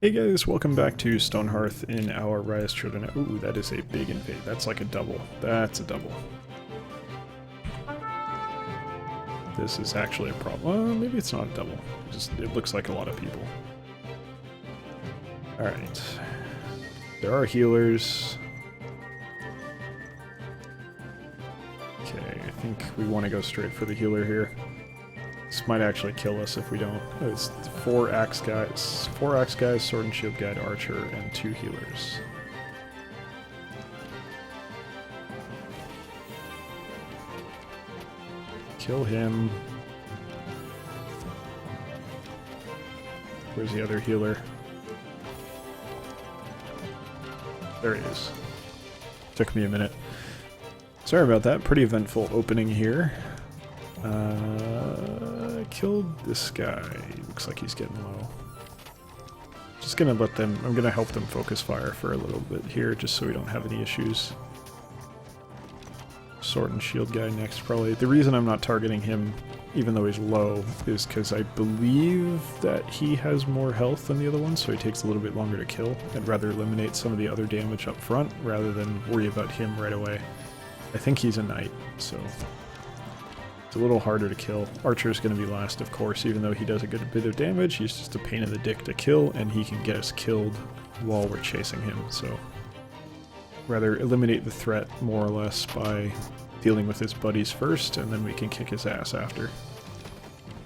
Hey guys, welcome back to Stonehearth in our Rayya's Children. Ooh, that is a big invade. That's like a double. That's a double. This is actually a problem. Well, maybe it's not a double. It looks like a lot of people. Alright. There are healers. Okay, I think we want to go straight for the healer here. This might actually kill us if we don't. Oh, it's 4 axe guys, sword and shield guide, archer, and 2 healers. Kill him. Where's the other healer? There he is. Took me a minute. Sorry about that. Pretty eventful opening here. Killed this guy. Looks like he's getting low. Just gonna let them, I'm gonna help them focus fire for a little bit here, just so we don't have any issues. Sword and shield guy next, probably. The reason I'm not targeting him, even though he's low, is because I believe that he has more health than the other one, so he takes a little bit longer to kill. I'd rather eliminate some of the other damage up front, rather than worry about him right away. I think he's a knight, so it's a little harder to kill. Archer's going to be last, of course, even though he does a good bit of damage. He's just a pain in the dick to kill, and he can get us killed while we're chasing him, so rather eliminate the threat more or less by dealing with his buddies first, and then we can kick his ass after.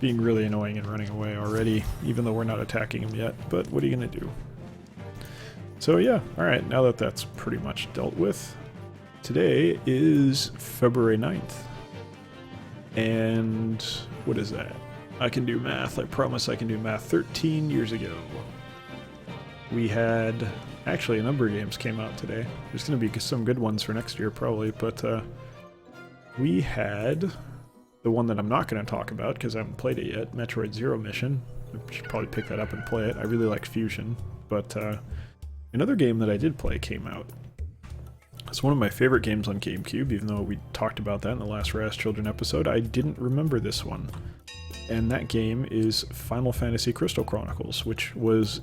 Being really annoying and running away already, even though we're not attacking him yet, but what are you going to do? So yeah, alright, now that that's pretty much dealt with, today is February 9th. And what is that? I can do math. I promise I can do math. 13 years ago. We had... Actually, a number of games came out today. There's going to be some good ones for next year, probably. But we had the one that I'm not going to talk about because I haven't played it yet, Metroid Zero Mission. I should probably pick that up and play it. I really like Fusion. But another game that I did play came out. It's one of my favorite games on GameCube, even though we talked about that in the last Rayya's Children episode. I didn't remember this one. And that game is Final Fantasy Crystal Chronicles, which was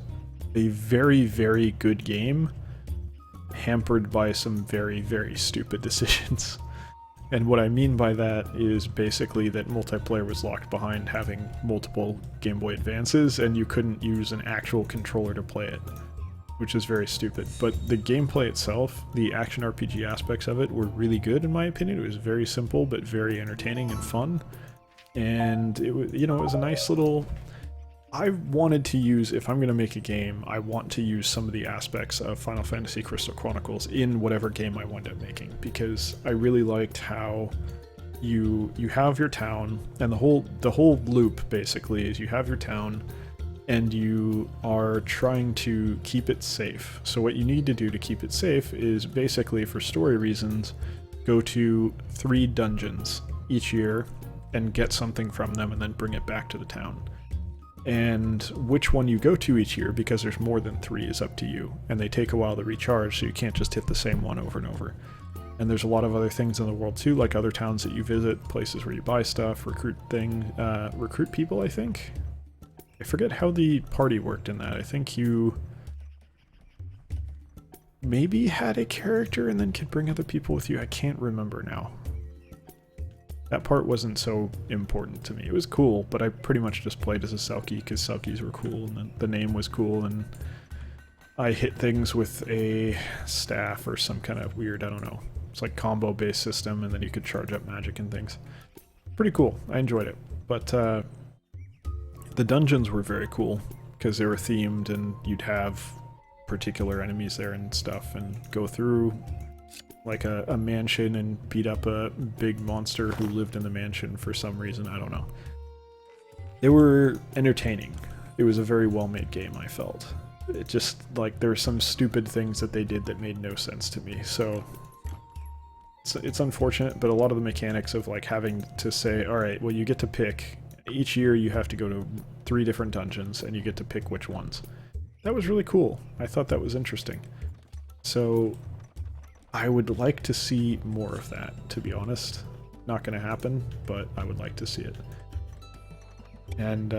a very, very good game, hampered by some very, very stupid decisions. And what I mean by that is basically that multiplayer was locked behind having multiple Game Boy Advances, and you couldn't use an actual controller to play it, which is very stupid. But the gameplay itself, the action RPG aspects of it, were really good in my opinion. It was very simple but very entertaining and fun. And it was, you know, it was a nice little... I wanted to use, if I'm going to make a game, I want to use some of the aspects of Final Fantasy Crystal Chronicles in whatever game I wind up making, because I really liked how you have your town, and the whole loop basically is you have your town, and you are trying to keep it safe. So what you need to do to keep it safe is basically, for story reasons, go to 3 dungeons each year and get something from them and then bring it back to the town. And which one you go to each year, because there's more than 3, is up to you. And they take a while to recharge, so you can't just hit the same one over and over. And there's a lot of other things in the world too, like other towns that you visit, places where you buy stuff, recruit people, I think. I forget how the party worked in that. I think you maybe had a character and then could bring other people with you. I can't remember now. That part wasn't so important to me. It was cool, but I pretty much just played as a Selkie because Selkies were cool and the name was cool, and I hit things with a staff or some kind of weird, I don't know. It's like combo-based system, and then you could charge up magic and things. Pretty cool. I enjoyed it. But the dungeons were very cool because they were themed, and you'd have particular enemies there and stuff, and go through like a mansion and beat up a big monster who lived in the mansion for some reason. I don't know. They were entertaining. It was a very well-made game, I felt. It just, like, there were some stupid things that they did that made no sense to me, so it's unfortunate, but a lot of the mechanics of, like, having to say, alright, well, you get to pick, each year you have to go to 3 different dungeons, and you get to pick which ones. That was really cool. I thought that was interesting. So I would like to see more of that, to be honest. Not going to happen, but I would like to see it. And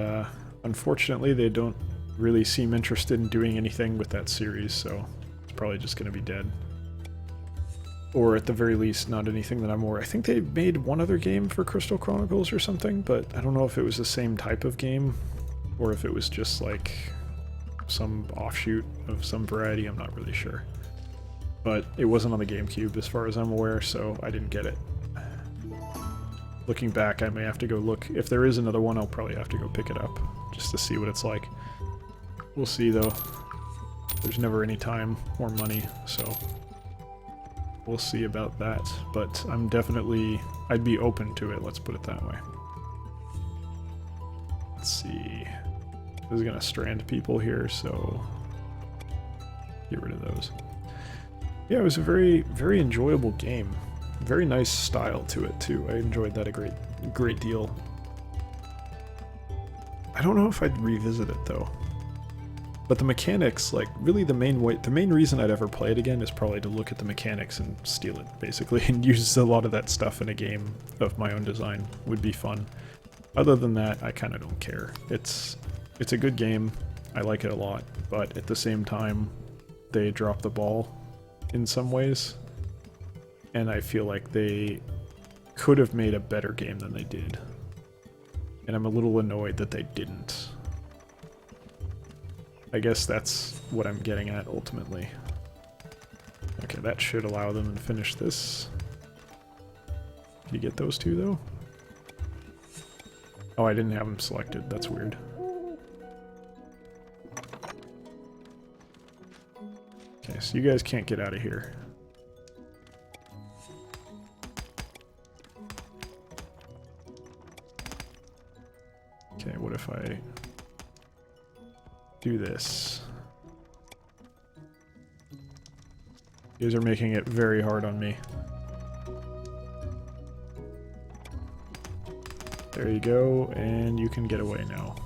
unfortunately, they don't really seem interested in doing anything with that series, so it's probably just going to be dead. Or at the very least, not anything that I'm aware. I think they made one other game for Crystal Chronicles or something, but I don't know if it was the same type of game, or if it was just like some offshoot of some variety, I'm not really sure. But it wasn't on the GameCube as far as I'm aware, so I didn't get it. Looking back, I may have to go look. If there is another one, I'll probably have to go pick it up, just to see what it's like. We'll see, though. There's never any time or money, so we'll see about that. But I'm definitely... I'd be open to it, let's put it that way. Let's see. This is going to strand people here, so get rid of those. Yeah, it was a very, very enjoyable game. Very nice style to it, too. I enjoyed that a great deal. I don't know if I'd revisit it, though. But the mechanics, like, really the main reason I'd ever play it again is probably to look at the mechanics and steal it, basically, and use a lot of that stuff in a game of my own design. Would be fun. Other than that, I kind of don't care. It's a good game. I like it a lot, but at the same time, they drop the ball in some ways, and I feel like they could have made a better game than they did. And I'm a little annoyed that they didn't. I guess that's what I'm getting at ultimately. Okay, that should allow them to finish this. Can you get those two though? Oh, I didn't have them selected. That's weird. Okay, so you guys can't get out of here. Okay, what if I do this? You guys are making it very hard on me. There you go, and you can get away now.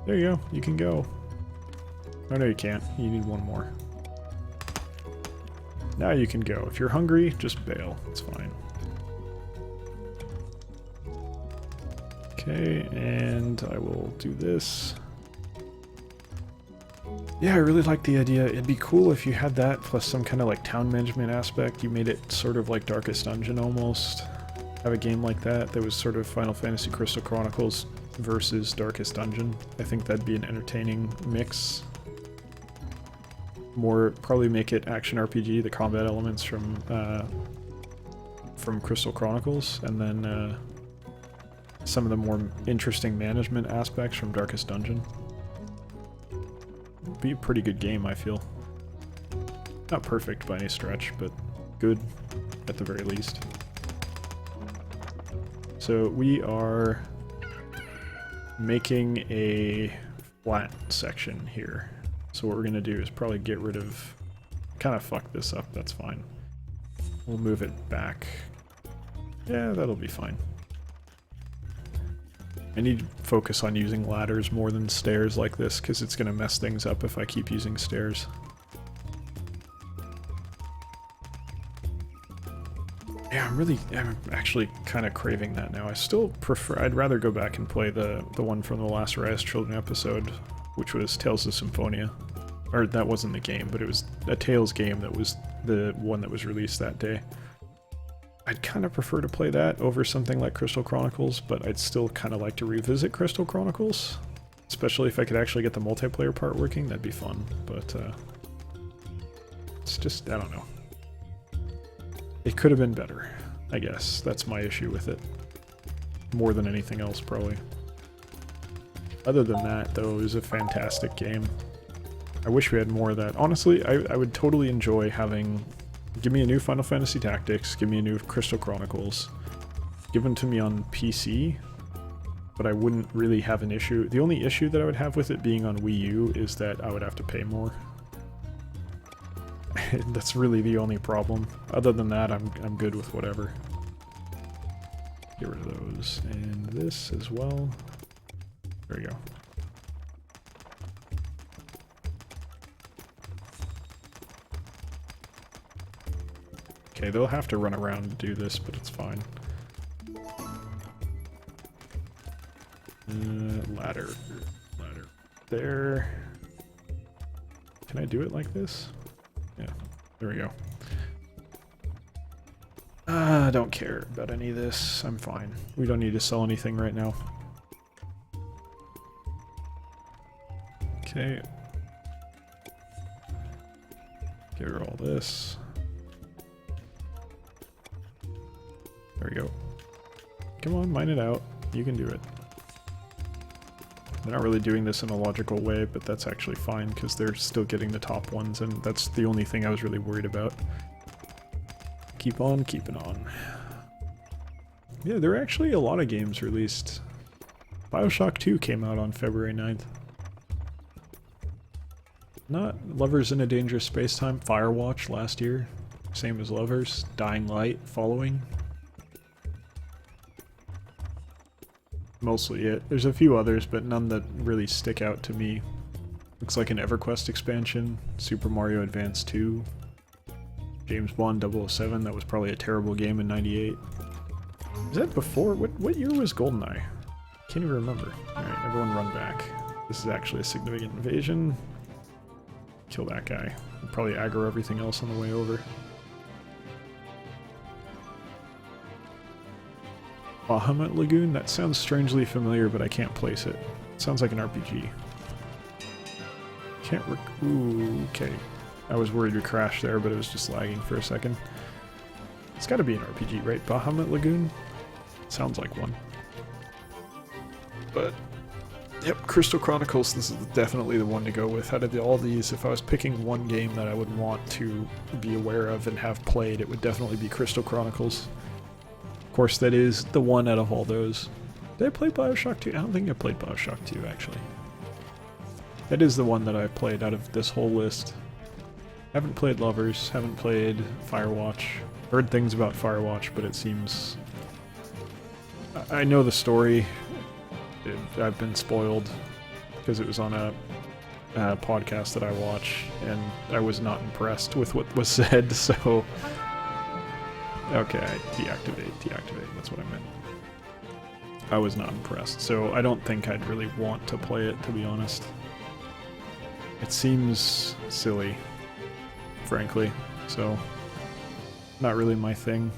There you go, you can go. Oh no, you can't. You need one more. Now you can go. If you're hungry, just bail. It's fine. Okay, and I will do this. Yeah, I really like the idea. It'd be cool if you had that plus some kind of like town management aspect. You made it sort of like Darkest Dungeon almost. Have a game like that that was sort of Final Fantasy Crystal Chronicles versus Darkest Dungeon. I think that'd be an entertaining mix. More, probably make it action RPG, the combat elements from Crystal Chronicles, and then some of the more interesting management aspects from Darkest Dungeon. It'd be a pretty good game, I feel. Not perfect by any stretch, but good at the very least. So we are making a flat section here. So what we're going to do is probably get rid of... kind of fuck this up, that's fine. We'll move it back. Yeah, that'll be fine. I need to focus on using ladders more than stairs like this, because it's going to mess things up if I keep using stairs. Yeah, I'm actually kind of craving that now. I still prefer... I'd rather go back and play the one from the last Rayya's Children episode, which was Tales of Symphonia. Or that wasn't the game, but it was a Tales game that was the one that was released that day. I'd kind of prefer to play that over something like Crystal Chronicles, but I'd still kind of like to revisit Crystal Chronicles. Especially if I could actually get the multiplayer part working, that'd be fun. But it's just, I don't know. It could have been better, I guess. That's my issue with it. More than anything else, probably. Other than that, though, it was a fantastic game. I wish we had more of that. Honestly, I would totally enjoy having... Give me a new Final Fantasy Tactics, give me a new Crystal Chronicles. Give them to me on PC, but I wouldn't really have an issue. The only issue that I would have with it being on Wii U is that I would have to pay more. That's really the only problem. Other than that, I'm good with whatever. Get rid of those. And this as well. There we go. Okay, they'll have to run around to do this, but it's fine. Ladder. Ladder. There. Can I do it like this? Yeah. There we go. I don't care about any of this. I'm fine. We don't need to sell anything right now. Okay. Get rid of all this. There we go. Come on, mine it out. You can do it. They're not really doing this in a logical way, but that's actually fine because they're still getting the top ones, and that's the only thing I was really worried about. Keep on keeping on. Yeah, there are actually a lot of games released. BioShock 2 came out on February 9th. Not Lovers in a Dangerous Spacetime. Firewatch last year. Same as Lovers. Dying Light following. Mostly it. There's a few others, but none that really stick out to me. Looks like an EverQuest expansion. Super Mario Advance 2. James Bond 007. That was probably a terrible game in '98. Is that before? What year was GoldenEye? Can't even remember. Alright, everyone run back. This is actually a significant invasion. Kill that guy. We'll probably aggro everything else on the way over. Bahamut Lagoon? That sounds strangely familiar, but I can't place it. It sounds like an RPG. Can't ooh, okay. I was worried we crashed there, but it was just lagging for a second. It's gotta be an RPG, right? Bahamut Lagoon? Sounds like one. But, yep, Crystal Chronicles, this is definitely the one to go with. Out of all these, if I was picking one game that I would want to be aware of and have played, it would definitely be Crystal Chronicles. Of course, that is the one out of all those. Did I play BioShock 2? I don't think I played BioShock 2, actually. That is the one that I played out of this whole list. Haven't played Lovers, haven't played Firewatch. Heard things about Firewatch, but it seems... I know the story. I've been spoiled because it was on a podcast that I watch, and I was not impressed with what was said, so... Okay, deactivate, that's what I meant. I was not impressed, so I don't think I'd really want to play it, to be honest. It seems silly, frankly, so not really my thing.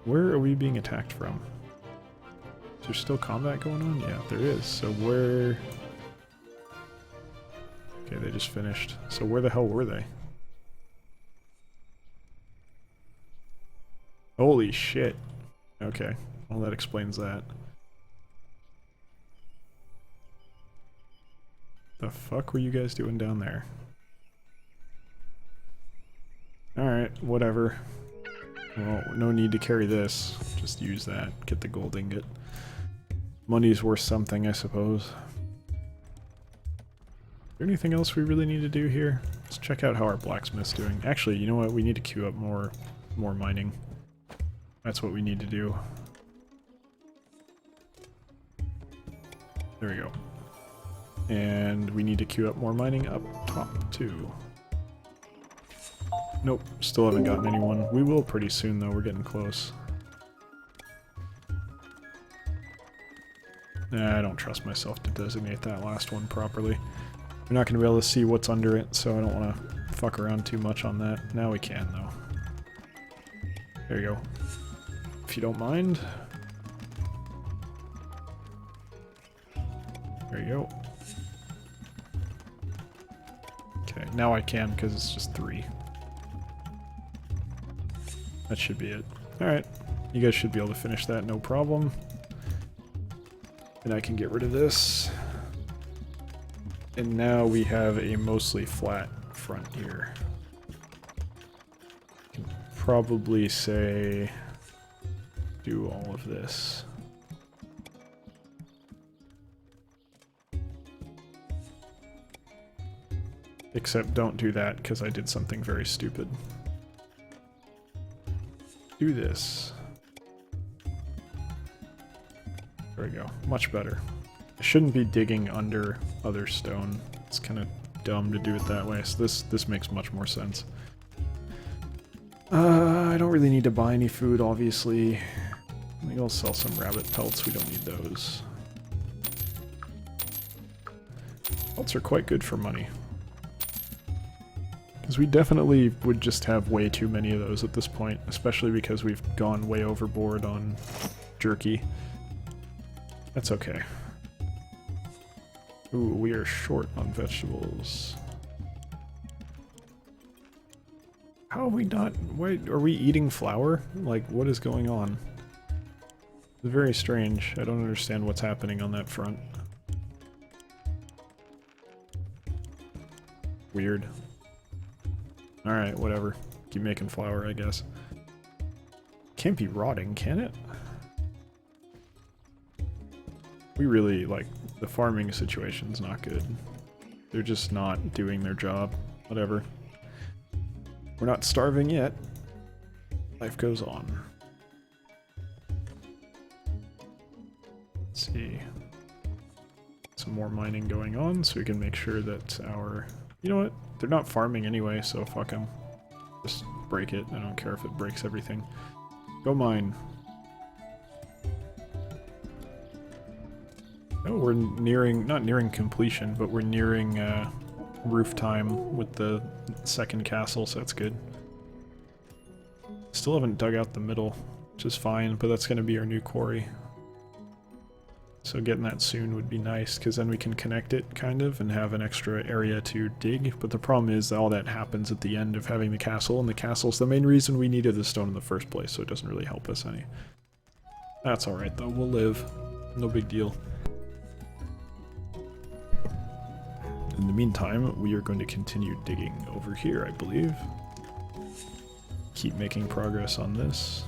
Where are we being attacked from? Is there still combat going on? Yeah, there is. So where... Okay, they just finished. So where the hell were they? Holy shit. Okay, well that explains that. The fuck were you guys doing down there? Alright, whatever. Well, no need to carry this. Just use that. Get the gold ingot. Money's worth something, I suppose. Is there anything else we really need to do here? Let's check out how our blacksmith's doing. Actually, you know what? We need to queue up more mining. That's what we need to do. There we go. And we need to queue up more mining up top, too. Nope, still haven't gotten anyone. We will pretty soon, though. We're getting close. Nah, I don't trust myself to designate that last one properly. We're not going to be able to see what's under it, so I don't want to fuck around too much on that. Now we can, though. There you go. If you don't mind. There you go. Okay, now I can because it's just 3. That should be it. Alright, you guys should be able to finish that, no problem. And I can get rid of this. And now we have a mostly flat front here. Can probably say do all of this. Except don't do that because I did something very stupid. Do this. There we go. Much better. I shouldn't be digging under other stone. It's kind of dumb to do it that way, so this makes much more sense. I don't really need to buy any food, obviously. Maybe I'll sell some rabbit pelts. We don't need those. Pelts are quite good for money. Because we definitely would just have way too many of those at this point, especially because we've gone way overboard on jerky. That's okay. Ooh, we are short on vegetables. How are we not... Why are we eating flour? Like, what is going on? It's very strange. I don't understand what's happening on that front. Weird. Alright, whatever. Keep making flour, I guess. Can't be rotting, can it? We really, like, the farming situation's not good. They're just not doing their job. Whatever. We're not starving yet. Life goes on. Let's see. Some more mining going on so we can make sure that our... You know what? They're not farming anyway, so fuck them. Just break it. I don't care if it breaks everything. Go mine. Oh, we're nearing... Not nearing completion, but we're nearing roof time with the second castle, so that's good. Still haven't dug out the middle, which is fine, but that's going to be our new quarry. So getting that soon would be nice, because then we can connect it, kind of, and have an extra area to dig. But the problem is that all that happens at the end of having the castle, and the castle's the main reason we needed the stone in the first place, so it doesn't really help us any. That's alright, though. We'll live. No big deal. In the meantime, we are going to continue digging over here, I believe. Keep making progress on this.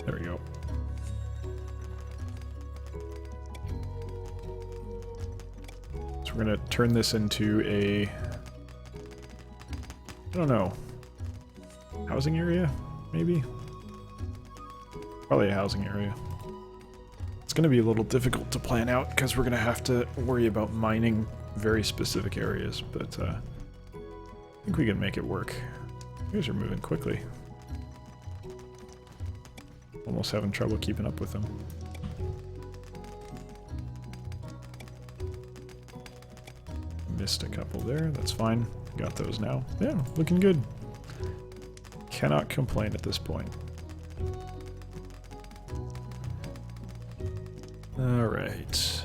There we go. So we're going to turn this into a... I don't know. Housing area, maybe? Probably a housing area. It's going to be a little difficult to plan out because we're going to have to worry about mining very specific areas, but I think we can make it work. You guys are moving quickly. Almost having trouble keeping up with them. Missed a couple there, that's fine. Got those now. Yeah, looking good. Cannot complain at this point. Alright.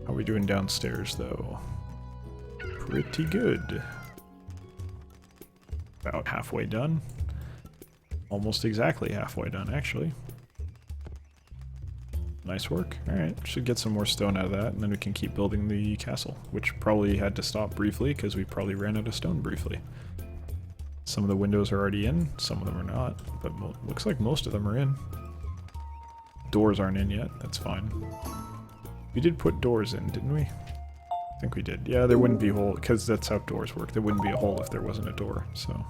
How are we doing downstairs, though? Pretty good. About halfway done. Almost exactly halfway done, actually. Nice work. Alright, should get some more stone out of that, and then we can keep building the castle, which probably had to stop briefly, because we probably ran out of stone briefly. Some of the windows are already in, some of them are not, but looks like most of them are in. Doors aren't in yet, that's fine. We did put doors in, didn't we? I think we did. Yeah, there wouldn't be a hole, because that's how doors work. There wouldn't be a hole if there wasn't a door, so...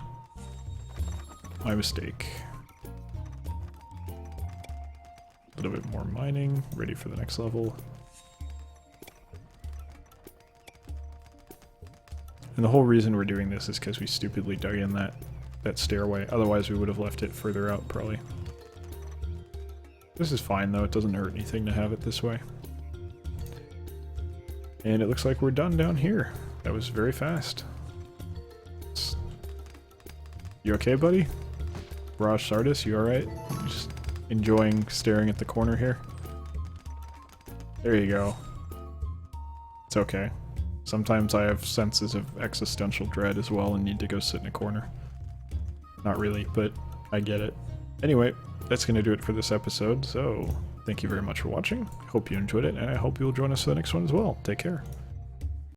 My mistake. A little bit more mining, ready for the next level. And the whole reason we're doing this is because we stupidly dug in that stairway. Otherwise we would have left it further out, probably. This is fine, though. It doesn't hurt anything to have it this way. And it looks like we're done down here. That was very fast. You okay, buddy? Raj Sardis, you alright? Just enjoying staring at the corner here? There you go. It's okay. Sometimes I have senses of existential dread as well and need to go sit in a corner. Not really, but I get it. Anyway, that's going to do it for this episode, so thank you very much for watching. Hope you enjoyed it, and I hope you'll join us for the next one as well. Take care.